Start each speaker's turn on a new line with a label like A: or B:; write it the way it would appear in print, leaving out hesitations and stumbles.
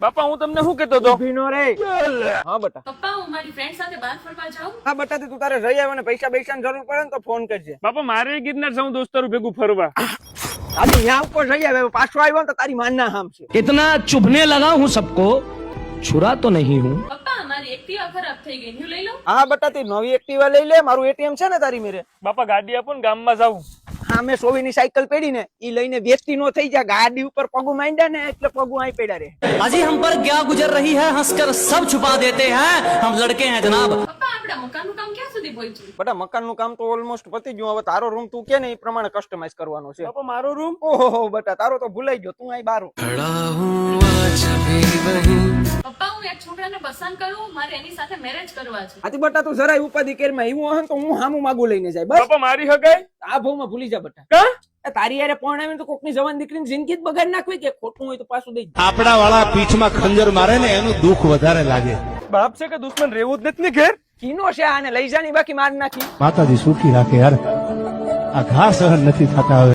A: બાપા હું તમને શું કહેતો હતો?
B: ભીનો રે. હા બેટા.
C: પપ્પા હું મારી ફ્રેન્ડ સાથે બહાર ફરવા જાઉં.
B: હા બેટા તું તારે રહી આવે ને પૈસા પૈસાની જરૂર પડે ને તો ફોન કરજે.
A: બાપા મારે ગિરનાર જાઉં દોસ્તારું ભેગું ફરવા.
B: આજે અહીંયા ઉપર રહી આવે પાછો આવ્યો ને તો તારી માનના હામ છે.
D: इतना चुभने लगा हूँ सबको छुरा तो नहीं हूँ।
C: પપ્પા મારી એક્ટિવા ખરાબ થઈ ગઈ, હું લઈ લઉં?
B: હા બેટા તું નવી એક્ટિવા લઈ લે. મારું એટીએમ છે ને તારી મેરે.
A: બાપા ગાડી આપો ને, ગામમાં જાઉં.
B: હા મેં સોવીની સાયકલ પડી ને ઈ લઈને વેચતી નો થઈ જાય. ગાડી ઉપર પગું માંડ્યા ને એટલે પગું આઈ પડ્યા રે.
D: अजी हम पर क्या गुजर रही है हंसकर सब छुपा देते हैं हम लड़के हैं जनाब।
C: પપ્પા આપણા મકાનનું કામ ક્યાં સુધી પહોંચ્યું?
B: બેટા મકાનનું કામ તો ઓલમોસ્ટ પતી ગયું. હવે તારો રૂમ તું કે ને એ પ્રમાણે કસ્ટમાઇઝ કરવાનો છે.
A: બાપા મારો રૂમ.
B: ઓહો બેટા તારો તો ભૂલાઈ ગયો. તું આઈ બારો.
C: પપ્પા હું એક છોકરાને પસંદ કરું, મારે એની સાથે મેરેજ કરવા છે.
B: આથી બેટા તું જરાય ઉપાધિ કેરમાં એવું હન તો હું હામું માગું લઈને જાય. બસ
A: બાપા મારી હગાઈ
B: આ ભાવમાં ભૂલી જા બેટા.
A: કા?
B: એ તારી યારે પણ આવીને તો કોકની જવાન દીકરીની જિંદગી જ બગાડી નાખવી કે ખોટું હોય તો પાછું દઈ દે.
E: આપડા વાળા પીઠમાં ખંજર મારે ને એનું દુઃખ વધારે લાગે.
A: બાપ છે કે દુશ્મન રહેવું જ નથી ને ઘેર.
B: કીનો છે આને લઈ જાની બાકી માર નાખી.
E: માતાજી સુખી રાખે યાર, આ ઘા સહન નથી થતા હવે.